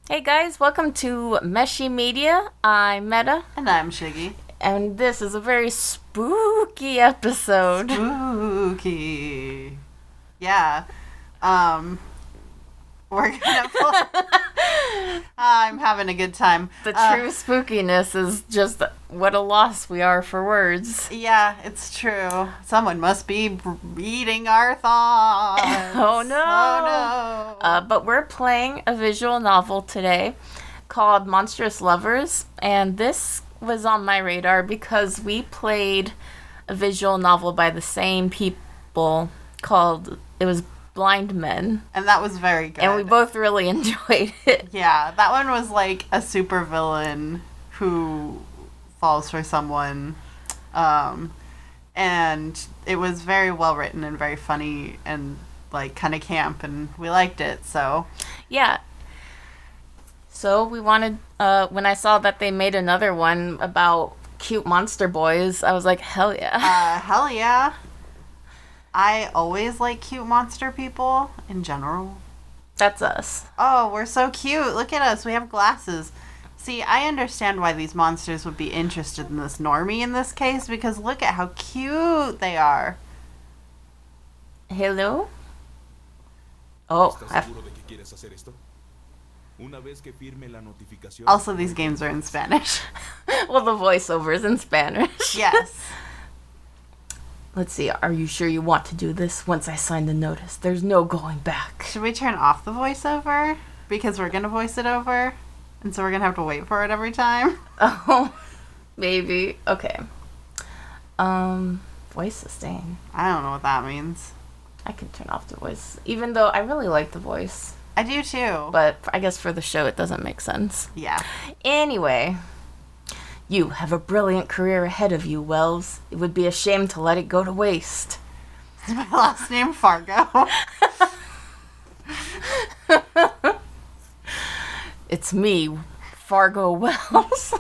Hey guys, welcome to MeShi Media. I'm Meta, And I'm Shiggy. and this is a very spooky episode. Spooky. Yeah. We're gonna I'm having a good time. The true spookiness is just what a loss we are for words. Yeah, it's true. Someone must be reading our thoughts. Oh no! Oh no! But we're playing a visual novel today called Monstrous Lovers, and this was on my radar because we played a visual novel by the same people it was Blind Men, And that was very good. and we both really enjoyed it. Yeah, that one was like a supervillain who falls for someone. And it was very well written and very funny and like kind of camp, and we liked it. So Yeah. So we wanted, when I saw that they made another one about cute monster boys, I was like, hell yeah. hell yeah. I always like cute monster people in general. That's us. Oh, we're so cute. Look at us. We have glasses. See, I understand why these monsters would be interested in this normie in this case, because look at how cute they are. Hello? Oh, Also, these games are in Spanish. well, the voiceover is in Spanish. Yes. Let's see, are you sure you want to do this? Once I sign the notice, there's no going back. Should we turn off the voiceover? Because we're going to voice it over. And so we're going to have to wait for it every time. Oh, maybe. Okay. Voice sustain. I don't know what that means. I can turn off the voice, even though I really like the voice. I do too. But I guess for the show, it doesn't make sense. Yeah. Anyway, you have a brilliant career ahead of you, Wells. It would be a shame to let it go to waste. Is my last name Fargo? It's me, Fargo Wells.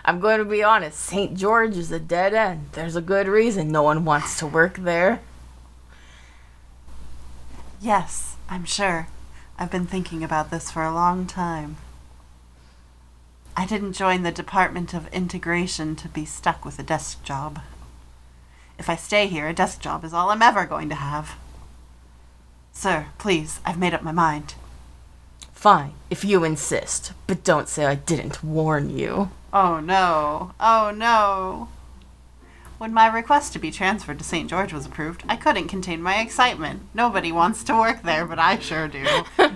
I'm going to be honest, St. George is a dead end. There's a good reason no one wants to work there. Yes, I'm sure. I've been thinking about this for a long time. I didn't join the Department of Integration to be stuck with a desk job. If I stay here, a desk job is all I'm ever going to have. Sir, please, I've made up my mind. Fine, if you insist, but don't say I didn't warn you. Oh no. Oh no. When my request to be transferred to St. George was approved, I couldn't contain my excitement. Nobody wants to work there, but I sure do.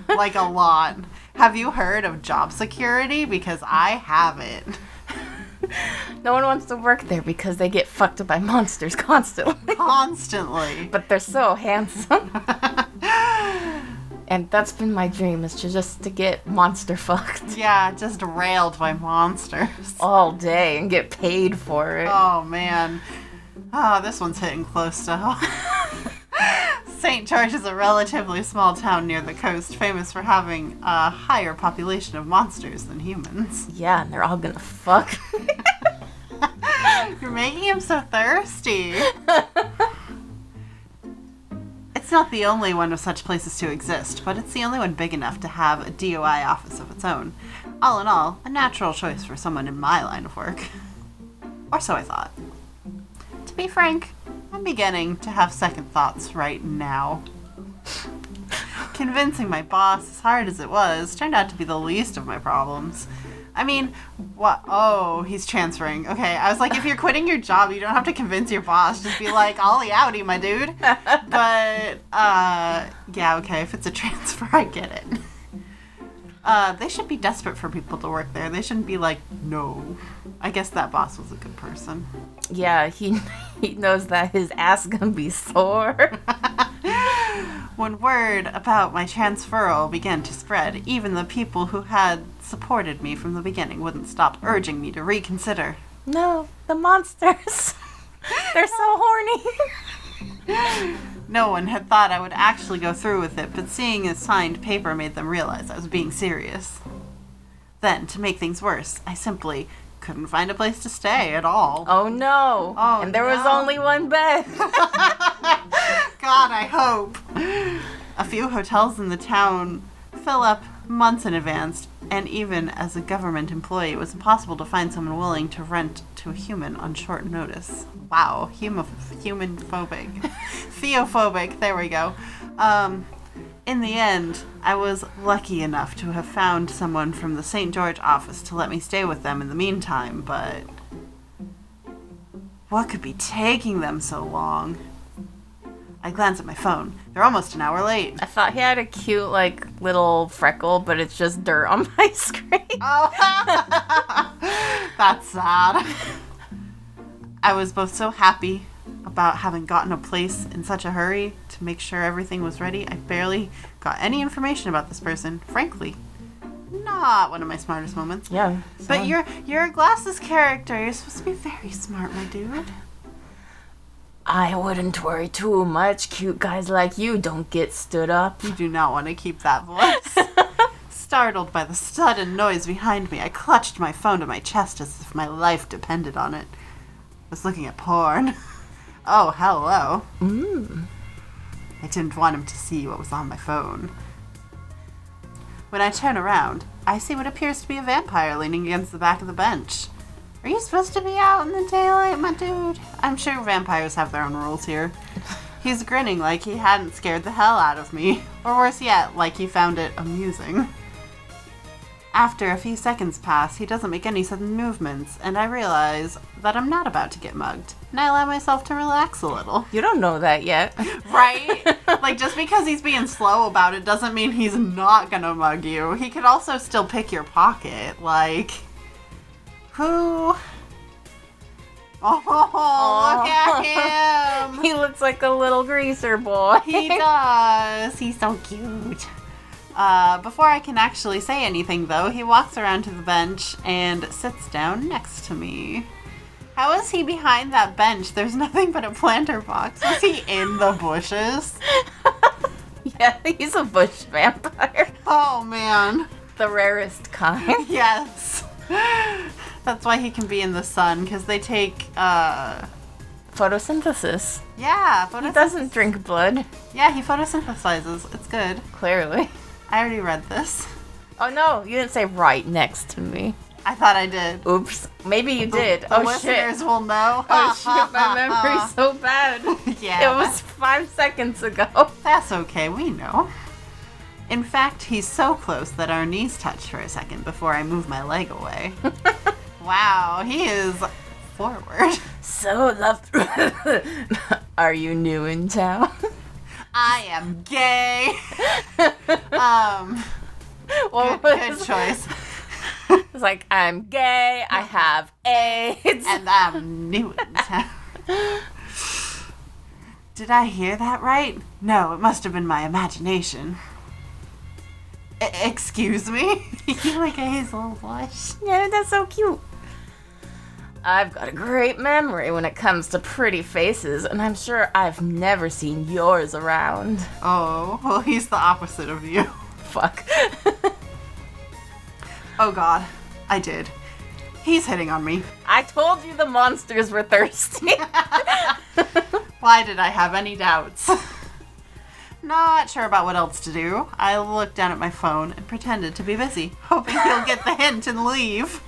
Like a lot. Have you heard of job security? Because I haven't. No one wants to work there because they get fucked by monsters constantly. Constantly. But they're so handsome. And that's been my dream, is just to get monster fucked Yeah, just railed by monsters. all day and get paid for it. Oh, man. Oh, this one's hitting close to home. St. George is a relatively small town near the coast, famous for having a higher population of monsters than humans. Yeah, and they're all gonna fuck. You're making him so thirsty. It's not the only one of such places to exist, but it's the only one big enough to have a DOI office of its own. All in all, a natural choice for someone in my line of work. Or so I thought. To be frank, I'm beginning to have second thoughts right now. Convincing my boss, as hard as it was, turned out to be the least of my problems. I mean, what? Oh, he's transferring. Okay, I was like, if you're quitting your job, you don't have to convince your boss. Just be like, ollie outie, my dude. But, yeah, okay, if it's a transfer, I get it. They should be desperate for people to work there. They shouldn't be like, no. I guess that boss was a good person. Yeah, he knows that his ass gonna be sore. When word about my transferal began to spread, even the people who had supported me from the beginning wouldn't stop urging me to reconsider. No, the monsters. They're so horny. No one had thought I would actually go through with it, but seeing a signed paper made them realize I was being serious. Then, to make things worse, I simply couldn't find a place to stay at all. Oh no. Oh, and there was no. only one bed. God, I hope. A few hotels in the town fill up months in advance, and even as a government employee, it was impossible to find someone willing to rent to a human on short notice. Wow, human-phobic. Theophobic, there we go. In the end, I was lucky enough to have found someone from the St. George office to let me stay with them in the meantime, but what could be taking them so long? I glanced at my phone. They're almost an hour late. I thought he had a cute, like, little freckle, but it's just dirt on my screen. Oh, that's sad. I was both so happy about having gotten a place in such a hurry to make sure everything was ready. I barely got any information about this person. Frankly, not one of my smartest moments. Yeah. But you're a glasses character. You're supposed to be very smart, my dude. I wouldn't worry too much. Cute guys like you don't get stood up. You do not want to keep that voice. Startled by the sudden noise behind me, I clutched my phone to my chest as if my life depended on it. I was looking at porn. Oh, hello. I didn't want him to see what was on my phone. When I turn around, I see what appears to be a vampire leaning against the back of the bench. Are you supposed to be out in the daylight, my dude? I'm sure vampires have their own rules here. He's grinning like he hadn't scared the hell out of me. Or worse yet, like he found it amusing. After a few seconds pass, he doesn't make any sudden movements, and I realize that I'm not about to get mugged. And I allow myself to relax a little. You don't know that yet. Right? Like, just because he's being slow about it doesn't mean he's not gonna mug you. He could also still pick your pocket. Like, who? Oh, look at him! He looks like a little greaser boy. He does. He's so cute. Before I can actually say anything, though, he walks around to the bench and sits down next to me. How is he behind that bench? There's nothing but a planter box. Is he in the bushes? Yeah, he's a bush vampire. Oh, man. The rarest kind. Yes. That's why he can be in the sun, because they take, photosynthesis. Yeah, He doesn't drink blood. Yeah, he photosynthesizes. It's good. Clearly. I already read this. Oh no, you didn't say right next to me. I thought I did. Oops. Maybe you did. The Oh listeners shit. will know. Oh shit, my memory's so bad. Yeah. It was 5 seconds ago. That's okay, we know. In fact, he's so close that our knees touched for a second before I move my leg away. Wow, he is forward. So Are you new in town? I am gay. What Good was- choice. It's like, I'm gay, I have AIDS. And I'm new in town. Did I hear that right? No, it must have been my imagination. Excuse me? You like a hazel blush? Yeah, that's so cute. I've got a great memory when it comes to pretty faces, and I'm sure I've never seen yours around. Oh, well, he's the opposite of you. Fuck. Oh god, I did. He's hitting on me. I told you the monsters were thirsty. Why did I have any doubts? Not sure about what else to do. I looked down at my phone and pretended to be busy, hoping he'll get the hint and leave.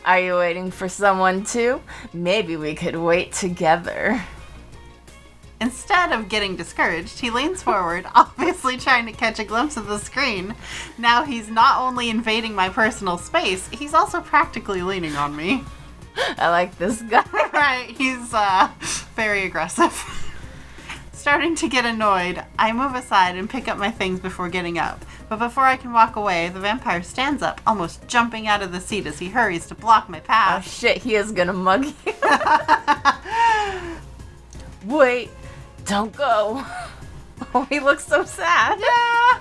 Are you waiting for someone too? Maybe we could wait together. Instead of getting discouraged, he leans forward, obviously trying to catch a glimpse of the screen. Now he's not only invading my personal space, he's also practically leaning on me. I like this guy. Right, he's very aggressive. Starting to get annoyed, I move aside and pick up my things before getting up. But before I can walk away, the vampire stands up, almost jumping out of the seat as he hurries to block my Oh path. shit, he is gonna mug you. Wait, don't go. Oh, he looks so sad. Yeah.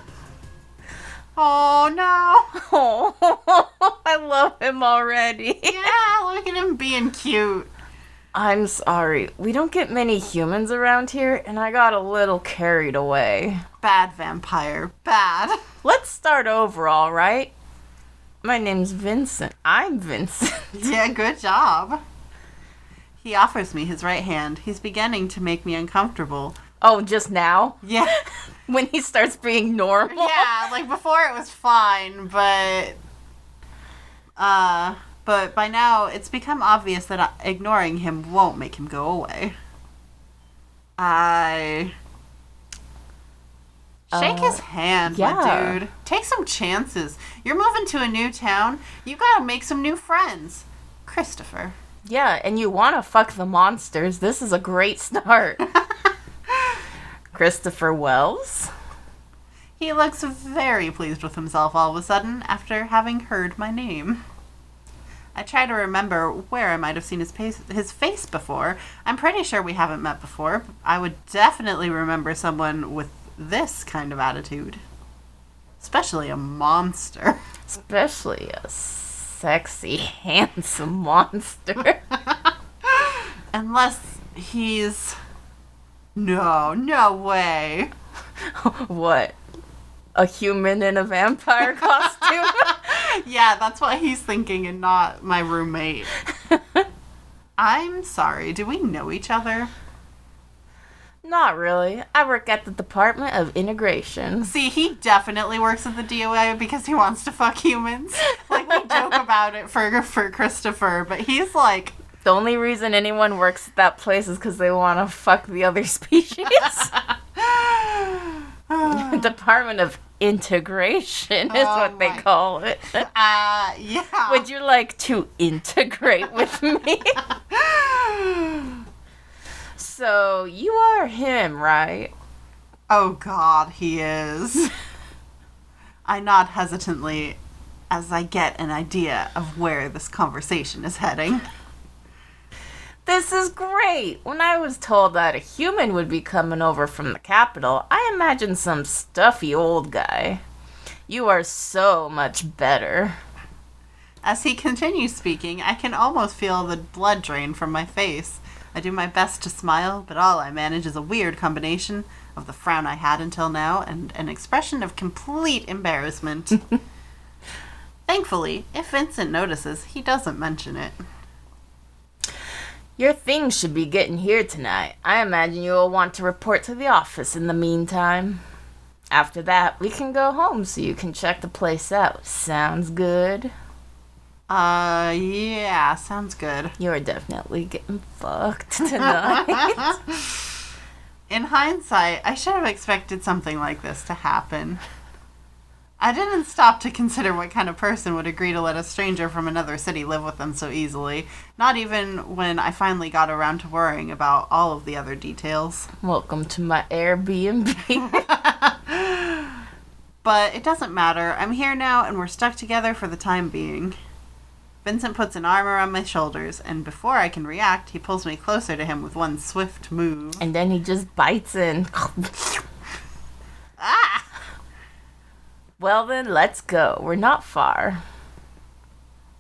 Oh no. Oh, I love him already. Yeah, look at him being cute. I'm sorry. We don't get many humans around here, and I got a little carried away. Bad vampire. Bad. Let's start over, all right? My name's Vincent. I'm Vincent. Yeah, good job. He offers me his right hand. He's beginning to make me uncomfortable. Oh, just now? Yeah. When he starts being normal. Yeah, like before it was fine, but by now it's become obvious that ignoring him won't make him go away. I shake his hand, my dude. Take some chances. You're moving to a new town. You gotta make some new friends. Christopher. Yeah, and you want to fuck the monsters. This is a great start. Christopher Wells? He looks very pleased with himself all of a sudden after having heard my name. I try to remember where I might have seen his face before. I'm pretty sure we haven't met before. I would definitely remember someone with this kind of attitude. Especially a monster. Especially a sexy, handsome monster. Unless he's... No way. What? A human in a vampire costume? Yeah, that's what he's thinking and not my roommate. I'm sorry, do we know each other? Not really. I work at the Department of Integration. See, he definitely works at the DOA because he wants to fuck humans. Like, we joke about it for Christopher, but he's like... The only reason anyone works at that place is because they want to fuck the other species. Department of Integration is what they call it. Yeah. Would you like to integrate with me? So, you are him, right? Oh God, he is. I nod hesitantly as I get an idea of where this conversation is heading. This is great. When I was told that a human would be coming over from the capital, I imagined some stuffy old guy. You are so much better. As he continues speaking, I can almost feel the blood drain from my face. I do my best to smile, but all I manage is a weird combination of the frown I had until now and an expression of complete embarrassment. Thankfully, if Vincent notices, he doesn't mention it. Your things should be getting here tonight. I imagine you will want to report to the office in the meantime. After that, we can go home so you can check the place out. Sounds good? Yeah, sounds good. You're definitely getting fucked tonight. In hindsight, I should have expected something like this to happen. I didn't stop to consider what kind of person would agree to let a stranger from another city live with them so easily, not even when I finally got around to worrying about all of the other details. Welcome to my Airbnb. But it doesn't matter. I'm here now and we're stuck together for the time being. Vincent puts an arm around my shoulders, and before I can react, he pulls me closer to him with one swift move. And then he just bites in. Ah! Well then, let's go. We're not far.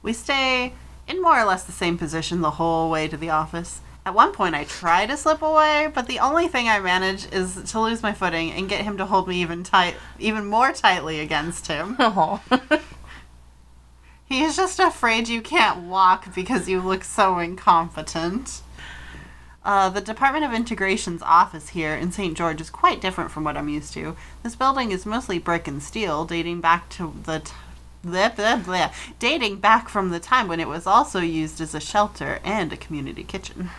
We stay in more or less the same position the whole way to the office. At one point I try to slip away, but the only thing I manage is to lose my footing and get him to hold me even more tightly against him. Oh. He is just afraid you can't walk because you look so incompetent. The Department of Integration's office here in St. George is quite different from what I'm used to. This building is mostly brick and steel, dating back from the time when it was also used as a shelter and a community kitchen.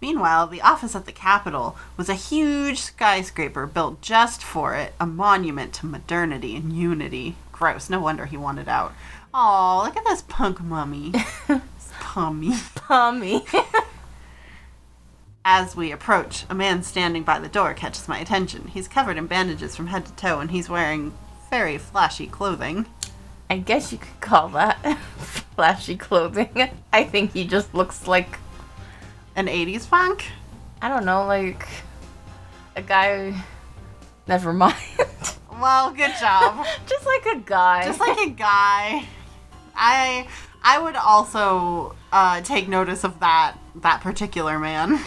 Meanwhile, the office at the Capitol was a huge skyscraper built just for it, a monument to modernity and unity. Gross, no wonder he wanted out. Aw, look at this punk mummy. Pummy. As we approach, a man standing by the door catches my attention. He's covered in bandages from head to toe, and he's wearing very flashy clothing. I guess you could call that flashy clothing. I think he just looks like... An 80s punk? I don't know, like... a guy... Never mind. Well, good job. Just like a guy. Just like a guy. I would also take notice of that particular man.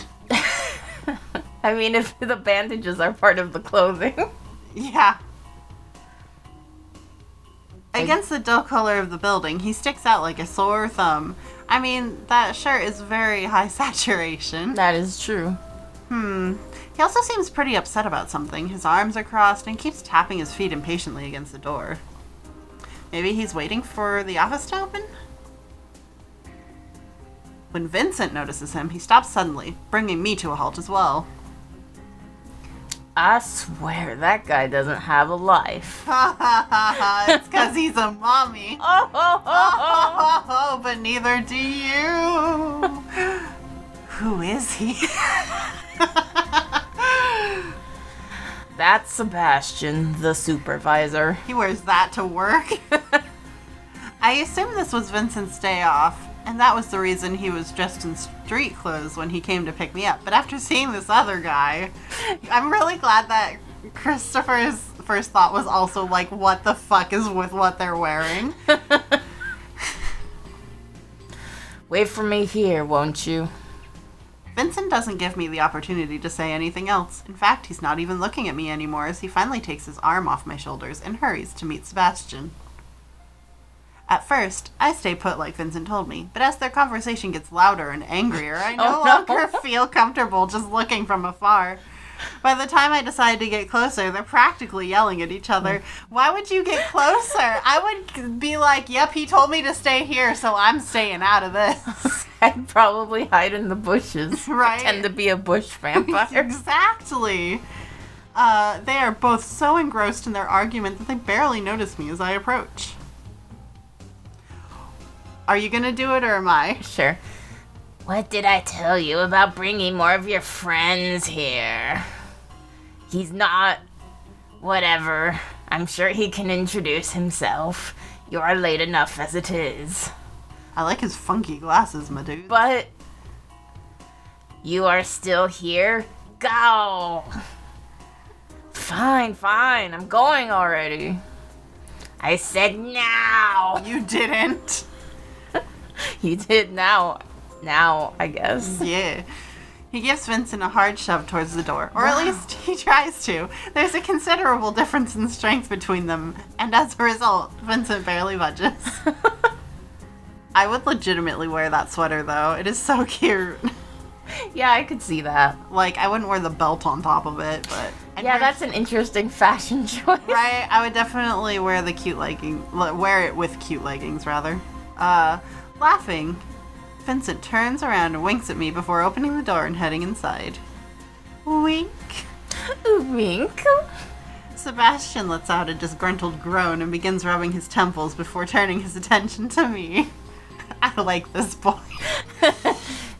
I mean, if the bandages are part of the clothing. Yeah. Against the dull color of the building, he sticks out like a sore thumb. I mean, that shirt is very high saturation. That is true. He also seems pretty upset about something. His arms are crossed and keeps tapping his feet impatiently against the door. Maybe he's waiting for the office to open? When Vincent notices him, he stops suddenly, bringing me to a halt as well. I swear that guy doesn't have a life. It's because he's a mommy. Oh, but neither do you. Who is he? That's Sebastian, the supervisor. He wears that to work. I assume this was Vincent's day off, and that was the reason he was dressed in street clothes when he came to pick me up. But after seeing this other guy, I'm really glad that Christopher's first thought was also like, what the fuck is with what they're wearing? Wait for me here, won't you? Vincent doesn't give me the opportunity to say anything else. In fact, he's not even looking at me anymore as he finally takes his arm off my shoulders and hurries to meet Sebastian. At first, I stay put like Vincent told me, but as their conversation gets louder and angrier, I no longer feel comfortable just looking from afar. By the time I decide to get closer, they're practically yelling at each other. Why would you get closer? I would be like, yep, he told me to stay here, so I'm staying out of this. I'd probably hide in the bushes. Right? Pretend to be a bush vampire. Exactly. They are both so engrossed in their argument that they barely notice me as I approach. Are you gonna do it or am I? Sure. What did I tell you about bringing more of your friends here? He's not... Whatever. I'm sure he can introduce himself. You are late enough as it is. I like his funky glasses, my dude. But... You are still here? Go! Fine. I'm going already. I said now! You didn't. You did now. Now, I guess. Yeah. He gives Vincent a hard shove towards the door. Or at least he tries to. There's a considerable difference in strength between them, and as a result, Vincent barely budges. I would legitimately wear that sweater, though. It is so cute. Yeah, I could see that. Like, I wouldn't wear the belt on top of it, but... Yeah, that's an interesting fashion choice. Right? I would definitely wear the cute wear it with cute leggings, rather. Laughing, Vincent turns around and winks at me before opening the door and heading inside. Wink. Wink. Sebastian lets out a disgruntled groan and begins rubbing his temples before turning his attention to me. I like this boy.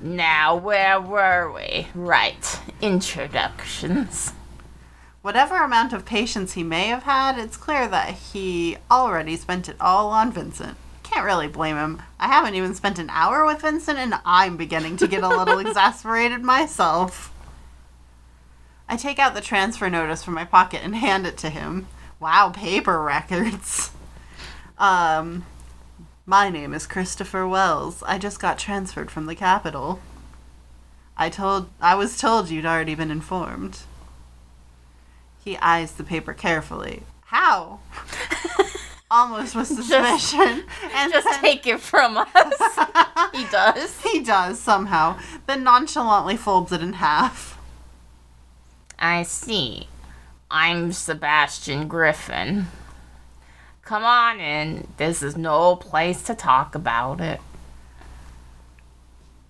Now, where were we? Right. Introductions. Whatever amount of patience he may have had, it's clear that he already spent it all on Vincent. Can't really blame him. I haven't even spent an hour with Vincent and I'm beginning to get a little exasperated myself. I take out the transfer notice from my pocket and hand it to him. Wow, paper records. My name is Christopher Wells. I just got transferred from the capital. I was told you'd already been informed. He eyes the paper carefully. How? Almost with suspicion. Just take it from us. He does. He does, somehow. Then nonchalantly folds it in half. I see. I'm Sebastian Griffin. Come on in. This is no place to talk about it.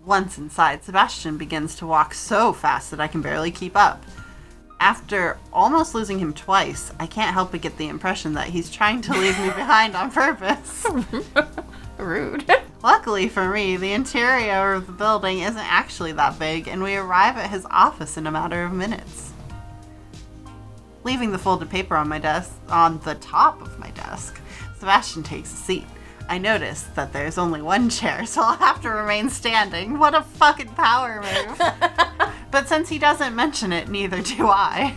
Once inside, Sebastian begins to walk so fast that I can barely keep up. After almost losing him twice, I can't help but get the impression that he's trying to leave me behind on purpose. Rude. Luckily for me, the interior of the building isn't actually that big, and we arrive at his office in a matter of minutes. Leaving the folded paper on the top of my desk, Sebastian takes a seat. I notice that there's only one chair, so I'll have to remain standing. What a fucking power move. But since he doesn't mention it, neither do I.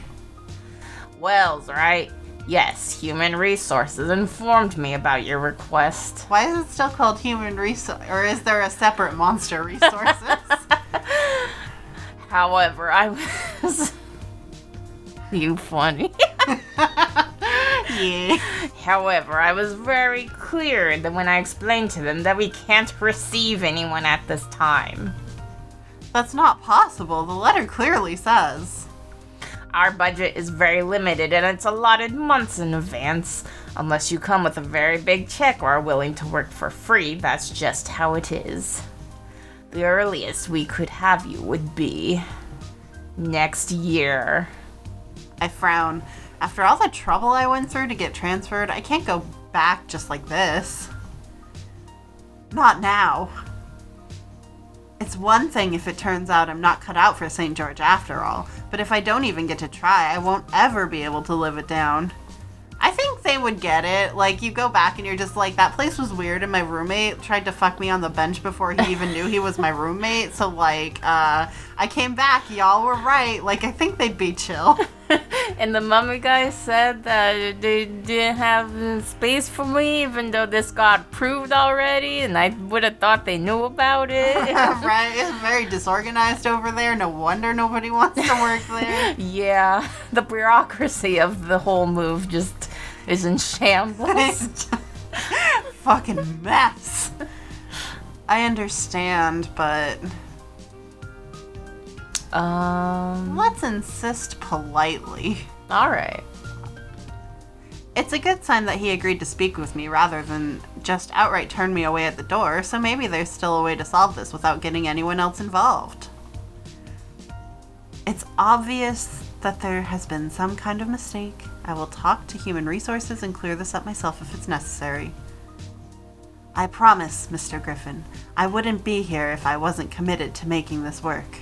Wells, right? Yes, Human Resources informed me about your request. Why is it still called Human Resource, or is there a separate Monster Resources? However, I was... You funny. Yeah. However, I was very clear that when I explained to them that we can't receive anyone at this time. That's not possible. The letter clearly says. Our budget is very limited and it's allotted months in advance. Unless you come with a very big check or are willing to work for free, that's just how it is. The earliest we could have you would be next year. I frown. After all the trouble I went through to get transferred, I can't go back just like this. Not now. It's one thing if it turns out I'm not cut out for St. George after all, but if I don't even get to try, I won't ever be able to live it down. I think they would get it. Like, you go back and you're just like, that place was weird and my roommate tried to fuck me on the bench before he even knew he was my roommate. So, like, I came back. Y'all were right. Like, I think they'd be chill. And the mummy guy said that they didn't have space for me, even though this got approved already, and I would have thought they knew about it. Right? It's very disorganized over there. No wonder nobody wants to work there. Yeah, the bureaucracy of the whole move just is in shambles. Fucking mess. I understand, but... Let's insist politely. Alright. It's a good sign that he agreed to speak with me rather than just outright turn me away at the door, so maybe there's still a way to solve this without getting anyone else involved. It's obvious that there has been some kind of mistake. I will talk to Human Resources and clear this up myself if it's necessary. I promise, Mr. Griffin, I wouldn't be here if I wasn't committed to making this work.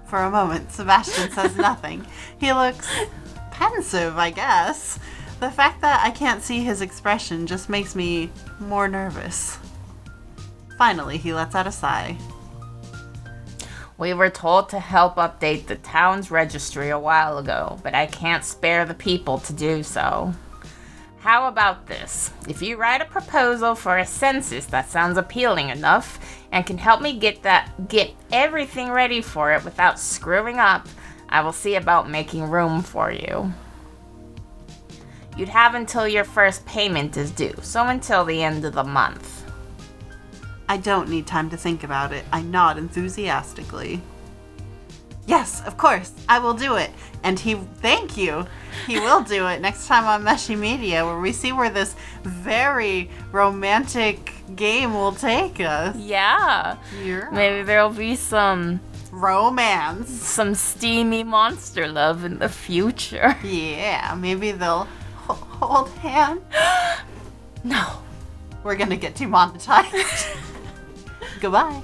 For a moment, Sebastian says nothing. He looks pensive, I guess. The fact that I can't see his expression just makes me more nervous. Finally, he lets out a sigh. We were told to help update the town's registry a while ago, but I can't spare the people to do so. How about this? If you write a proposal for a census that sounds appealing enough and can help me get everything ready for it without screwing up, I will see about making room for you. You'd have until your first payment is due, so until the end of the month. I don't need time to think about it. I nod enthusiastically. Yes, of course, I will do it. And thank you. He will do it next time on MeShi Media, where we see where this very romantic game will take us. Yeah. Maybe there'll be some romance. Some steamy monster love in the future. Yeah, maybe they'll hold hands. No. We're gonna get demonetized. Goodbye.